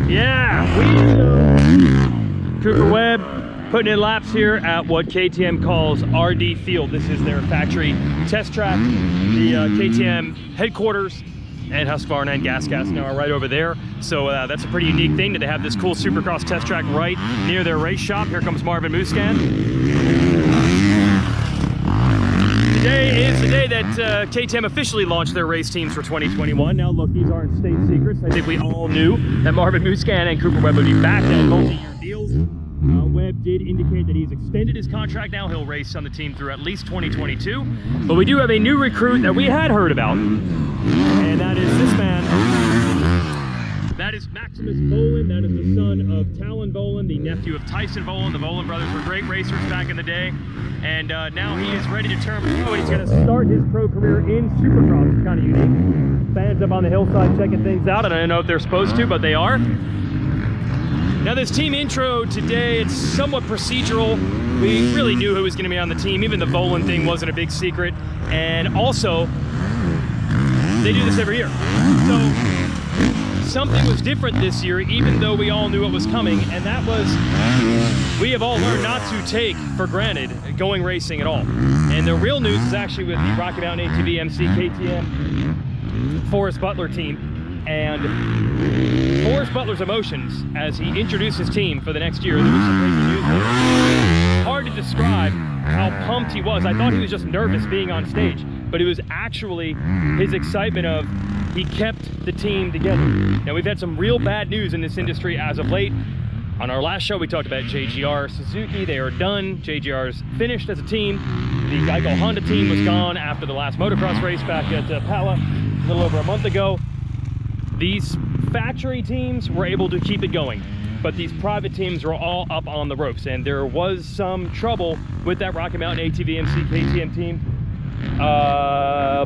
Yeah, Cooper Webb putting in laps here at what KTM calls RD Field. This is their factory test track. The KTM headquarters and Husqvarna and GasGas now are right over there. So that's a pretty unique thing that they have this cool Supercross test track right near their race shop. Here comes Marvin Musquin. Today is the day that KTM officially launched their race teams for 2021. Now look, these aren't state secrets. I think we all knew that Marvin Musquin and Cooper Webb would be back at multi-year deals. Webb did indicate that he's extended his contract now. He'll race on the team through at least 2022. But we do have a new recruit that we had heard about. And that is this man. That is Max Vohland. That is the son of Talon Vohland, the nephew of Tyson Vohland. The Vohland brothers were great racers back in the day. And now he is ready to turn pro, and he's going to start his pro career in Supercross. It's kind of unique. Fans up on the hillside checking things out. I don't know if they're supposed to, but they are. Now this team intro today, it's somewhat procedural. We really knew who was going to be on the team. Even the Vohland thing wasn't a big secret. And also, they do this every year. So something was different this year, even though we all knew it was coming, and that was we have all learned not to take for granted going racing at all. And the real news is actually with the Rocky Mountain ATV MC-KTM Forrest Butler team. And Forrest Butler's emotions as he introduced his team for the next year. There was some breaking news there. Hard to describe how pumped he was. I thought he was just nervous being on stage, but it was actually his excitement of he kept the team together. Now we've had some real bad news in this industry as of late. On our last show, we talked about JGR Suzuki. They are done. JGR's finished as a team. The Geico Honda team was gone after the last motocross race back at Pala a little over a month ago. These factory teams were able to keep it going, but these private teams were all up on the ropes, and there was some trouble with that Rocky Mountain ATV MC-KTM team.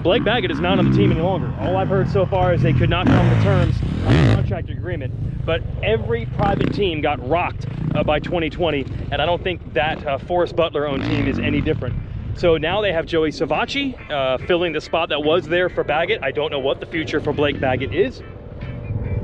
Blake Baggett is not on the team any longer. All I've heard so far is they could not come to terms on the contract agreement, but every private team got rocked by 2020, and I don't think that Forrest Butler owned team is any different. So now they have Joey Savatgy filling the spot that was there for Baggett. I don't know what the future for Blake Baggett is.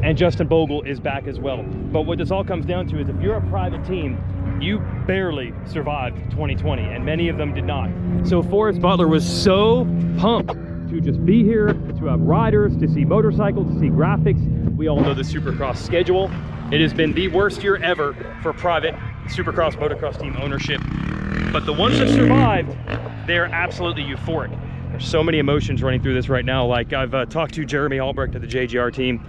And Justin Bogle is back as well. But what this all comes down to is if you're a private team, you barely survived 2020, and many of them did not. So Forrest Butler was so pumped to just be here, to have riders, to see motorcycles, to see graphics. We all know the Supercross schedule. It has been the worst year ever for private Supercross motocross team ownership. But the ones that survived, they're absolutely euphoric. There's so many emotions running through this right now. Like I've talked to Jeremy Albrecht of the JGR team.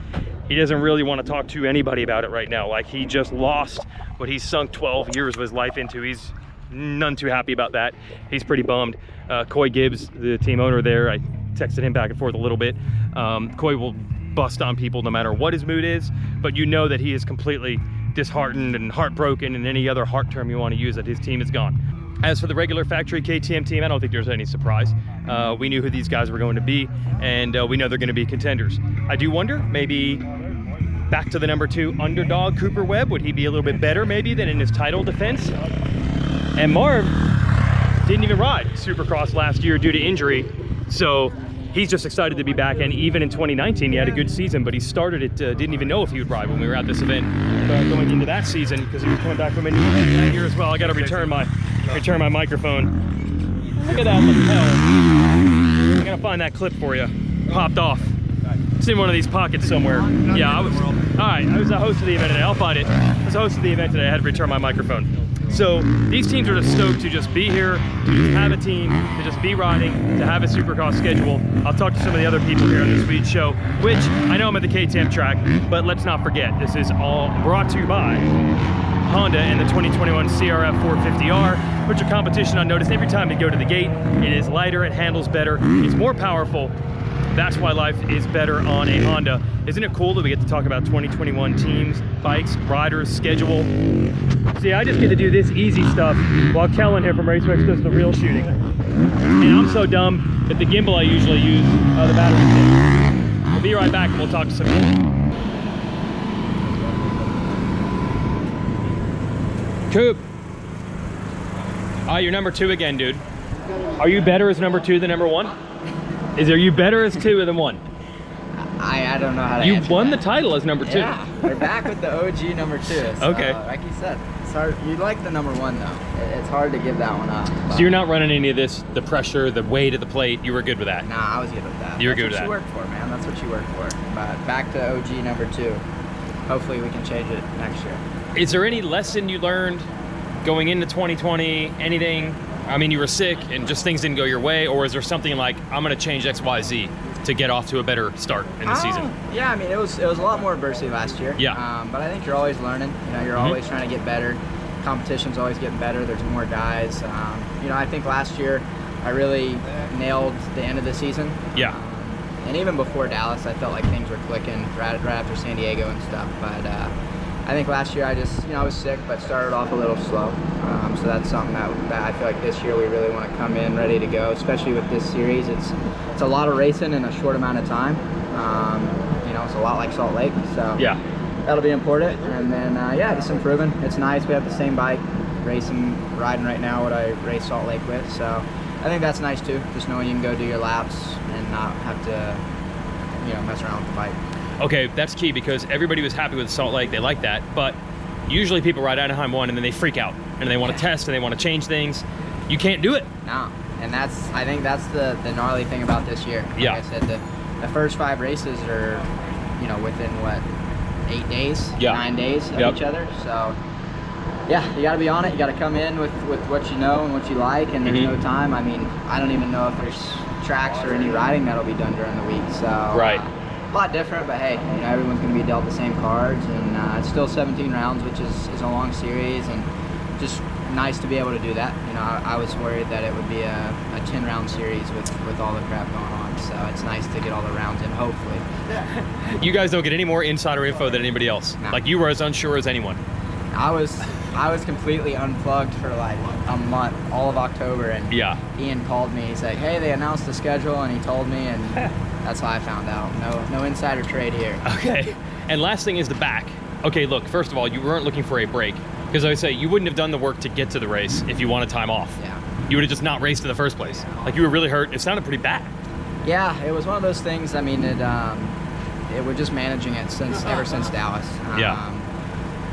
He doesn't really want to talk to anybody about it right now. Like he just lost what he's sunk 12 years of his life into. He's none too happy about that. He's pretty bummed. Coy Gibbs, the team owner there, I texted him back and forth a little bit. Coy will bust on people no matter what his mood is, but you know that he is completely disheartened and heartbroken, and any other heart term you want to use, that his team is gone. As for the regular factory KTM team, I don't think there's any surprise. We knew who these guys were going to be, and we know they're going to be contenders. I do wonder, maybe back to the #2 underdog Cooper Webb, would he be a little bit better maybe than in his title defense? And Marv didn't even ride Supercross last year due to injury, so he's just excited to be back. And even in 2019 he had a good season, but he started it, didn't even know if he would ride when we were at this event going into that season, because he was coming back from a knee that year as well. I got to return my microphone. Look at that lapel. I'm gonna find that clip for you. Popped off. It's in one of these pockets somewhere. Yeah, I was a host of the event today. I'll find it. I was a host of the event today. I had to return my microphone. So these teams are just stoked to just be here, to just have a team, to just be riding, to have a Supercross schedule. I'll talk to some of the other people here on this Weege show, which I know I'm at the KTM track, but let's not forget, this is all brought to you by Honda and the 2021 CRF 450R. Put your competition on notice every time you go to the gate. It is lighter, it handles better, it's more powerful. That's why life is better on a Honda. Isn't it cool that we get to talk about 2021 teams, bikes, riders, schedule? See, I just get to do this easy stuff while Kellen here from RaceWeeks does the real shooting. And I'm so dumb that the gimbal I usually use, the battery's dead. We'll be right back and we'll talk to some more. Coop. You're #2 again, dude. Are you better as #2 than #1? Are you better as 2 than 1? I don't know how to You answer won that. the title as number 2. Yeah, we're back with the OG number 2. So, Okay. like you said, it's hard. You like the number 1 though. It's hard to give that one up. So you're not running any of this, the pressure, the weight of the plate. You were good with that. Nah, I was good with that. You were good with That's that. what you work for, man. That's what you work for. But back to OG number 2. Hopefully we can change it next year. Is there any lesson you learned going into 2020? Anything? I mean, you were sick and just things didn't go your way, or is there something like, I'm going to change X, Y, Z to get off to a better start in the season? Yeah, I mean, it was a lot more adversity last year. Yeah. But I think you're always learning. You know, you're always trying to get better. Competition's always getting better. There's more guys. You know, I think last year I really nailed the end of the season. Yeah. And even before Dallas, I felt like things were clicking right after San Diego and stuff. But I think last year I just, you know, I was sick, but started off a little slow. So that's something that I feel like this year we really want to come in ready to go, especially with this series. It's a lot of racing in a short amount of time. You know, it's a lot like Salt Lake. So Yeah. that'll be important. And then, yeah, just improving. It's nice. We have the same bike riding right now what I race Salt Lake with. So I think that's nice too, just knowing you can go do your laps and not have to, you know, mess around with the bike. Okay, that's key because everybody was happy with Salt Lake. They like that, but usually people ride Anaheim 1 and then they freak out and they want to test and they want to change things. You can't do it. No, and I think that's the gnarly thing about this year. Like Yeah. I said, the first 5 races are, you know, within what, 8 days, Yeah. 9 days of Yep. each other. So yeah, you got to be on it. You got to come in with what you know and what you like, and there's no time. I mean, I don't even know if there's tracks or any riding that'll be done during the week. So Right. a lot different, but hey, you know, everyone's going to be dealt the same cards, and it's still 17 rounds, which is a long series, and just nice to be able to do that. You know, I was worried that it would be a 10-round series with all the crap going on, so it's nice to get all the rounds in, hopefully. You guys don't get any more insider info than anybody else. No. Like you were as unsure as anyone. I was completely unplugged for like a month, all of October, and Yeah. Ian called me. He's like, "Hey, they announced the schedule," and he told me, and that's how I found out. No insider trade here. Okay. And last thing is the back. Okay, look, first of all, you weren't looking for a break because I would say you wouldn't have done the work to get to the race if you wanted time off. Yeah. You would have just not raced in the first place. Like you were really hurt. It sounded pretty bad. Yeah, it was one of those things. I mean, it we're just managing it ever since Dallas. Yeah.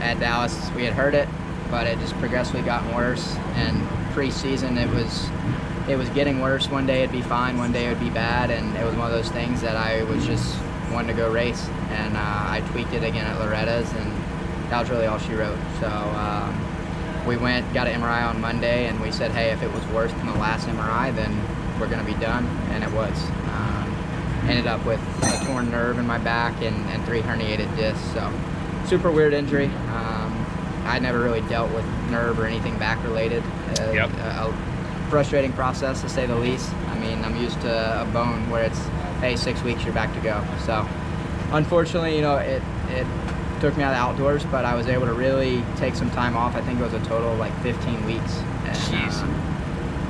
At Dallas, we had heard it, but it just progressively gotten worse. And pre-season, it was getting worse. One day it'd be fine, one day it would be bad, and it was one of those things that I was just wanting to go race. And I tweaked it again at Loretta's, and that was really all she wrote. So we went, got an MRI on Monday, and we said, hey, if it was worse than the last MRI, then we're going to be done, and it was. Ended up with a torn nerve in my back and 3 herniated discs. So super weird injury. I never really dealt with nerve or anything back related. Yep. A frustrating process to say the least. I mean, I'm used to a bone where it's, hey, 6 weeks, you're back to go. So unfortunately, you know, it took me out of the outdoors, but I was able to really take some time off. I think it was a total of like 15 weeks. And, Jeez.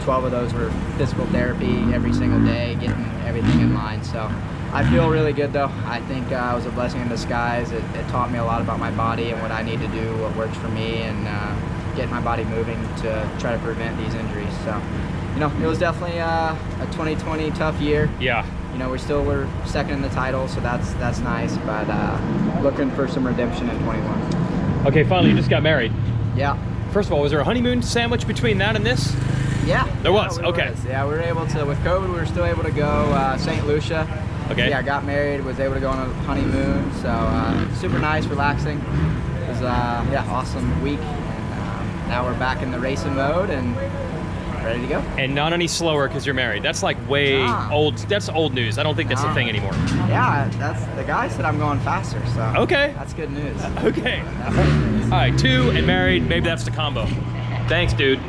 12 of those were physical therapy every single day, getting everything in line. So I feel really good though. I think it was a blessing in disguise. It taught me a lot about my body and what I need to do, what works for me, and get my body moving to try to prevent these injuries. So, you know, it was definitely a 2020 tough year. Yeah. You know, we're second in the title, so that's nice, but looking for some redemption in 21. Okay, finally, you just got married. Yeah. First of all, was there a honeymoon sandwich between that and this? Yeah. There was, Yeah, okay. Yeah, we were able to, with COVID, we were still able to go St. Lucia. Okay. Yeah, got married, was able to go on a honeymoon, so super nice, relaxing. It was, yeah, awesome week, and now we're back in the racing mode and ready to go. And not any slower because you're married. That's like way Nah. old. That's old news. I don't think that's a Nah. thing anymore. Yeah, that's the guy said I'm going faster, so Okay. that's good news. Okay. All right, 2 and married. Maybe that's the combo. Thanks, dude.